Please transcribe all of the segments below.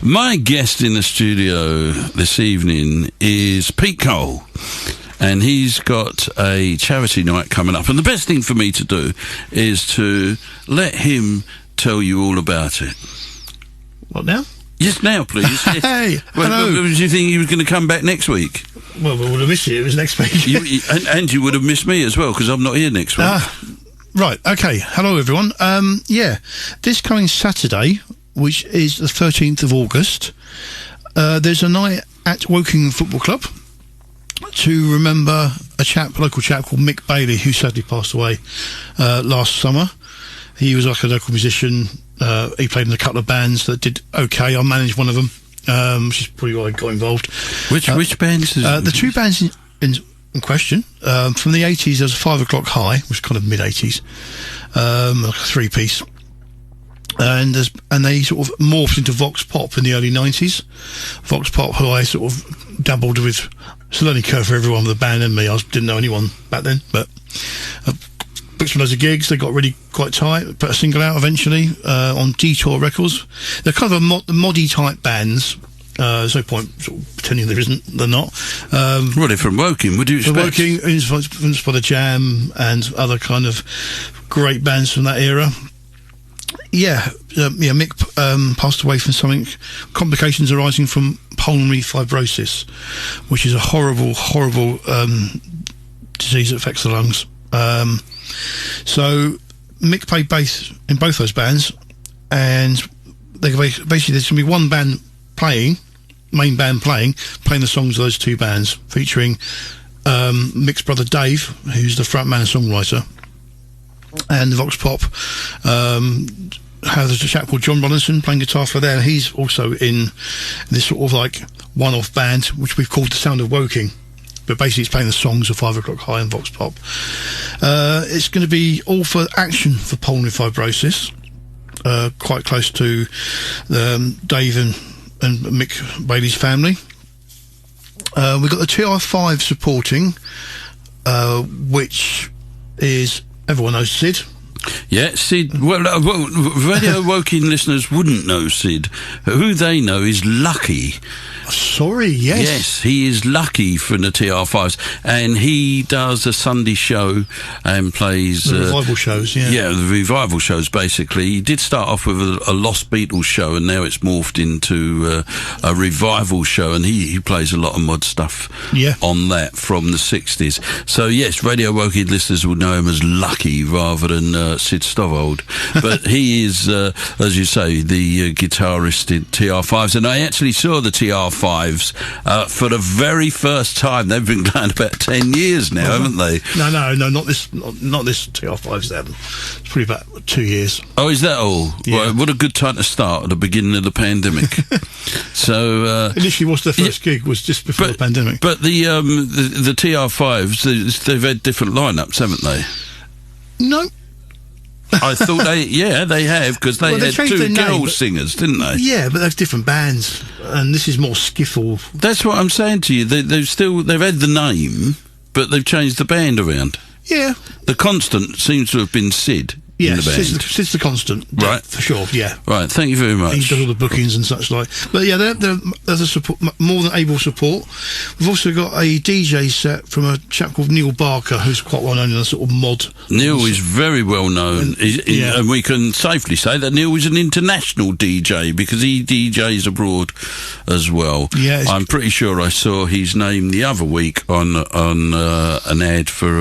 My guest in the studio this evening is Pete Cole, and he's got a charity night coming up. And the best thing for me to do is to let him tell you all about it. What now? Yes, now, please. Hey, hello. Do you think he was going to come back next week? Well, we would have missed you. It was next week. And you would have missed me as well, because I'm not here next week. Right, okay. Hello, everyone. This coming Saturday, which is the 13th of August, there's a night at Woking Football Club to remember a local chap called Mick Bailey, who sadly passed away last summer. He was like a local musician. He played in a couple of bands that did okay. I managed one of them, which is probably why I got involved. Which bands? The two bands in question. From the 80s, there was 5 O'Clock High, which was kind of mid-80s, like a three-piece. And they sort of morphed into Vox Pop in the early 90s. Vox Pop, who I sort of dabbled with. It's a learning curve for everyone with the band and me. I didn't know anyone back then, but booked loads of gigs. They got really quite tight. Put a single out eventually on Detour Records. They're kind of moddy type bands. There's no point sort of pretending they're not. Well, they're from Woking. Would you expect? Woking, influenced by the Jam and other kind of great bands from that era. Mick passed away from complications arising from pulmonary fibrosis, which is a horrible disease that affects the lungs. So Mick played bass in both those bands, and basically there's going to be one band main band playing the songs of those two bands, featuring Mick's brother Dave, who's the frontman and songwriter, and the Vox Pop has a chap called John Robinson playing guitar for there. He's also in this sort of like one-off band which we've called the Sound of Woking, but basically it's playing the songs of 5 O'Clock High and Vox Pop. It's going to be all for action for pulmonary fibrosis, quite close to Dave and Mick Bailey's family. We've got the TR5 supporting, which is, everyone knows Sid. Yeah, Sid. Well, Radio Woking listeners wouldn't know Sid. Who they know is Lucky. Sorry, yes. Yes, he is Lucky from the TR5s, and he does a Sunday show and plays the revival shows. Yeah, the revival shows. Basically, he did start off with a Lost Beatles show, and now it's morphed into a revival show, and he plays a lot of mod stuff on that from the 60s. So yes, Radio Woking listeners will know him as Lucky rather than Sid Stovald, but he is, as you say, the guitarist in TR5s, and I actually saw the TR5s for the very first time. They've been going about 10 years now, haven't they? No, not this TR5s. Album. It's probably about 2 years. Oh, is that all? Yeah. Well, what a good time to start at the beginning of the pandemic. So initially, was their first gig was just before the pandemic. But the TR5s, they've had different lineups, haven't they? No. I thought they have, because they had two girl singers, didn't they? Yeah, but they've different bands, and this is more skiffle. That's what I'm saying to you. They've had the name, but they've changed the band around. Yeah. The constant seems to have been Sid. Yeah, Sid's the constant, right? For sure, yeah. Right, thank you very much. He does all the bookings and such like. But yeah, there's a support, more than able support. We've also got a DJ set from a chap called Neil Barker, who's quite well known in the sort of mod. Neil is very well known, and we can safely say that Neil is an international DJ because he DJs abroad as well. Yeah, I'm pretty sure I saw his name the other week on an ad for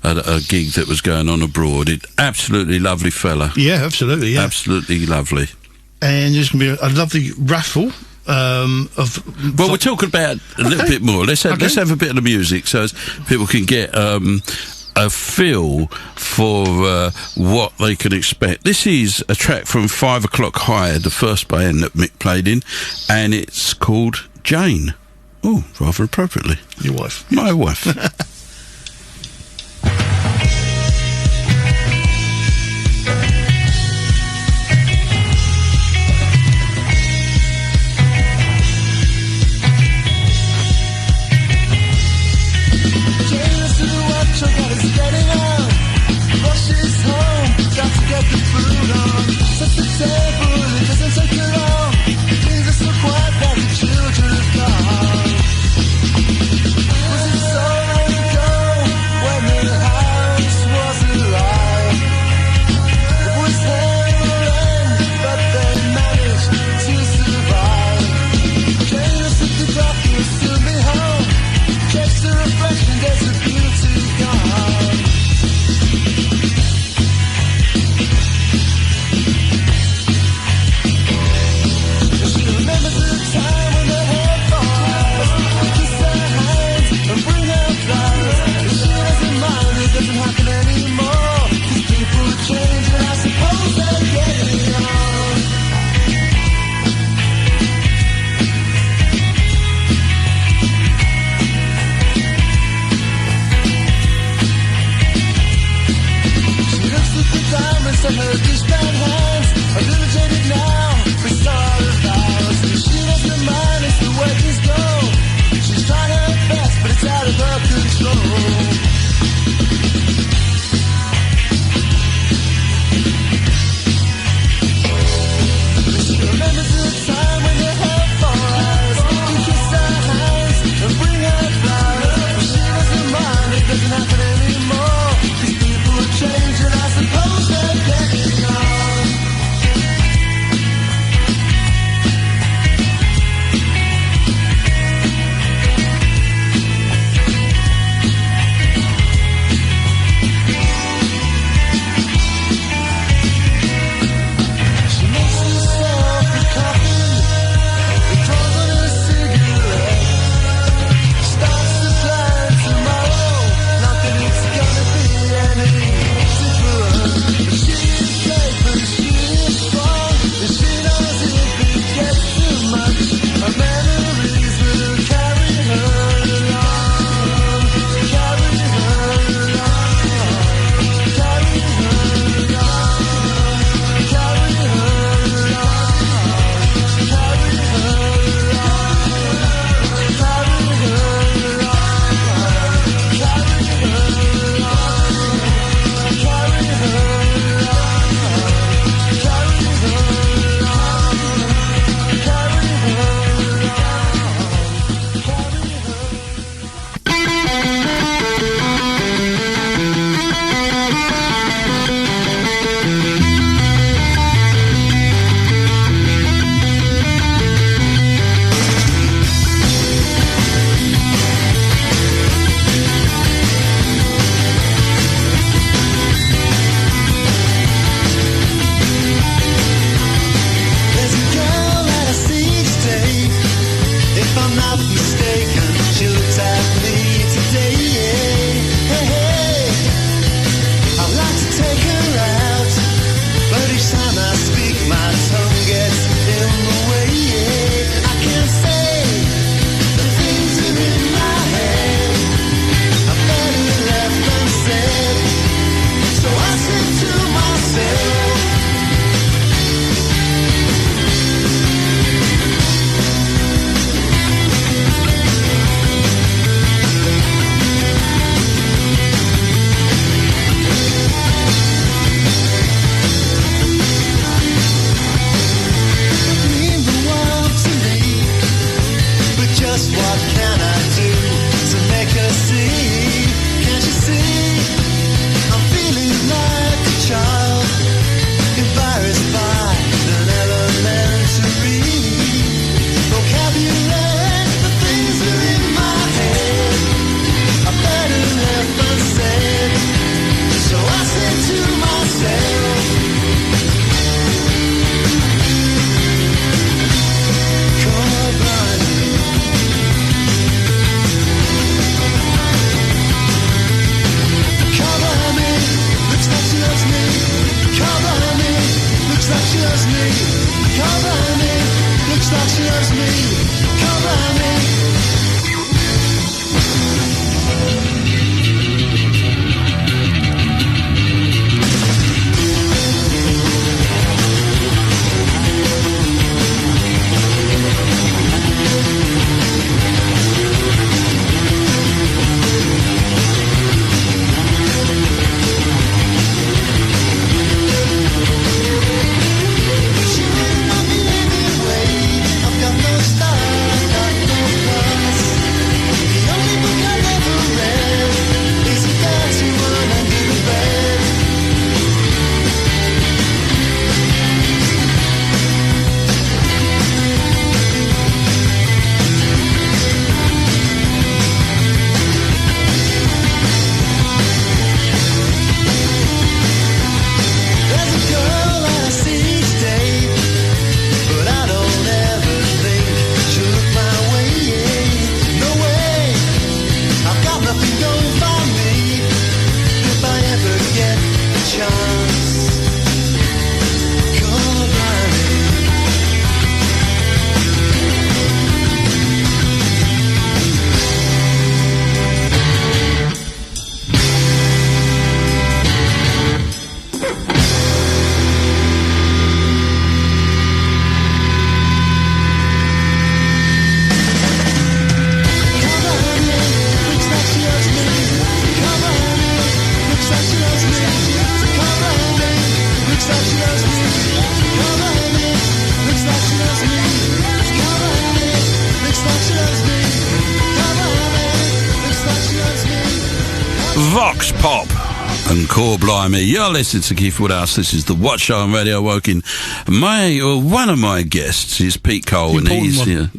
a gig that was going on abroad. Absolutely lovely fella. Yeah, absolutely, yeah. Absolutely lovely. And there's going to be a lovely raffle Well, we're talking about a little bit more. Let's have a bit of the music so people can get a feel for what they can expect. This is a track from 5 O'Clock High, the first band that Mick played in, and it's called Jane. Oh, rather appropriately. Your wife. My wife. Got to get the food on. Set the table, it doesn't take you long. Vox Pop and Core Blimey. You're listening to Keith Woodhouse. This is the Wot Show on Radio Woking. One of my guests is Pete Cole, and he's here.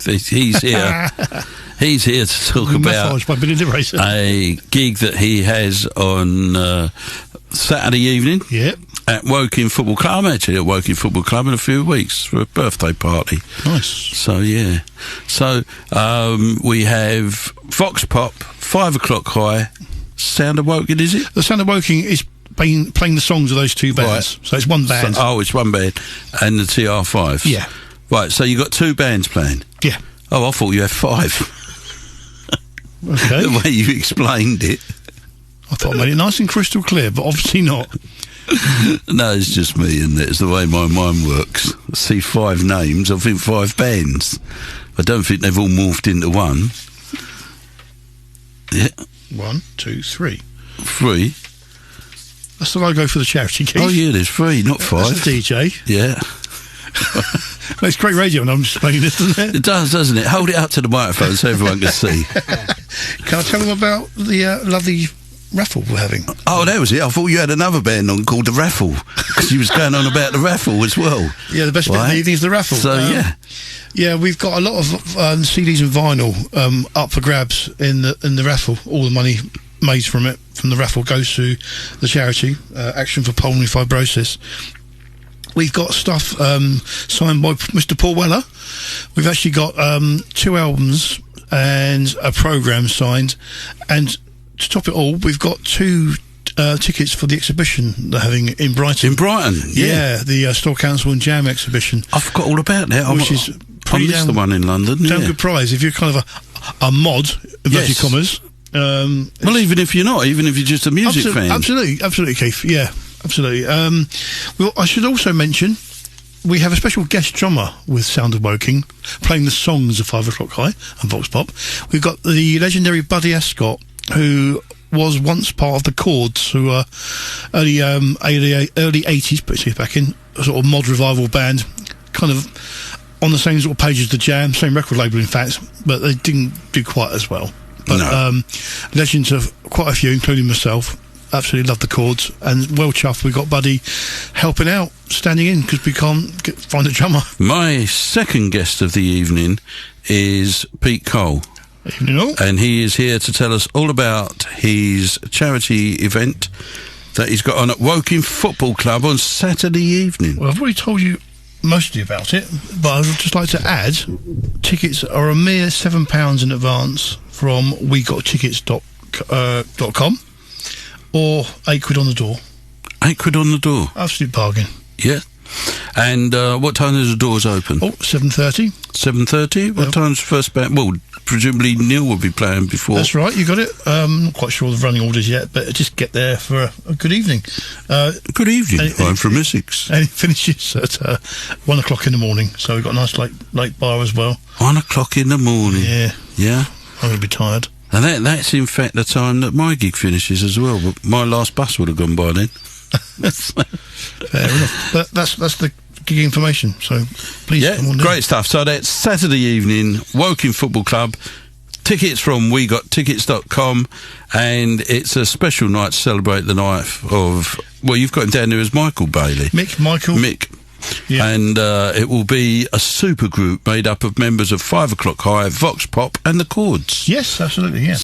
He's here. He's here to talk about a gig that he has on Saturday evening. Yep. At Woking Football Club. I'm actually at Woking Football Club in a few weeks for a birthday party. Nice. So, yeah. So, we have Vox Pop, 5 o'clock high. Sound of Woking, is it? The Sound of Woking is playing the songs of those two bands. Right. So it's one band. It's one band. And the TR5s. Yeah. Right, so you got two bands playing? Yeah. Oh, I thought you had 5. Okay. The way you explained it. I thought I made it nice and crystal clear, but obviously not. No, it's just me, and it's the way my mind works. I see 5 names, I think 5 bands. I don't think they've all morphed into one. Yeah. 1, 2, 3. 3? That's the logo for the charity, Keith. Oh, yeah, there's 3, not 5. That's the DJ. Yeah. It's great radio when I'm explaining this, doesn't it? It does, doesn't it? Hold it up to the microphone so everyone can see. Can I tell them about the lovely raffle we're having? Oh, that was it. I thought you had another band on called The Raffle, because you was going on about the raffle as well. Yeah, the best bit of the evening is the raffle. So, yeah. Yeah, we've got a lot of CDs and vinyl up for grabs in the raffle. All the money made from the raffle goes to the charity, Action for Pulmonary Fibrosis. We've got stuff signed by Mr. Paul Weller. We've actually got 2 albums and a programme signed. And to top it all, we've got 2 tickets for the exhibition they're having in Brighton. In Brighton? Yeah, the Store Council and Jam exhibition. I forgot all about that. I missed the one in London. Damn good prize. If you're kind of a mod, inverted commas. Well, even if you're not, even if you're just a music fan. Absolutely, Keith. Yeah, absolutely. Well, I should also mention we have a special guest drummer with Sound of Woking playing the songs of 5 o'clock high and Vox Pop. We've got the legendary Buddy Ascott, who was once part of the Chords, who are early 80s, puts it back in, a sort of mod revival band, kind of on the same sort of page as the Jam, same record label in fact, but they didn't do quite as well. But legends of quite a few, including myself. Absolutely love the Chords, and well chuffed we got Buddy helping out, standing in, because we can't find a drummer. My second guest of the evening is Pete Cole. Evening all. And he is here to tell us all about his charity event that he's got on at Woking Football Club on Saturday evening. Well, I've already told you mostly about it, but I would just like to add, tickets are a mere £7 in advance from wegottickets.com or £8 on the door. £8 on the door? Absolute bargain. Yeah. And what time does the doors open? 7:30. 7:30? What time's first band? Well, presumably Neil will be playing before. That's right, you got it. Not quite sure of the running orders yet, but just get there for a good evening. Good evening. I'm from Essex. And it finishes at 1 o'clock in the morning, so we've got a nice late bar as well. 1 o'clock in the morning? Yeah. Yeah? I'm going to be tired. And that's in fact the time that my gig finishes as well, but my last bus would have gone by then. Fair enough. But that's the gig information, so please come on down. Great stuff. So that's Saturday evening, Woking Football Club. Tickets from wegottickets.com, and it's a special night to celebrate the life of, well, you've got him down there as Michael Bailey. Mick. Yeah. And it will be a super group made up of members of 5 o'clock high, Vox Pop and the Chords. Yes, absolutely, yeah.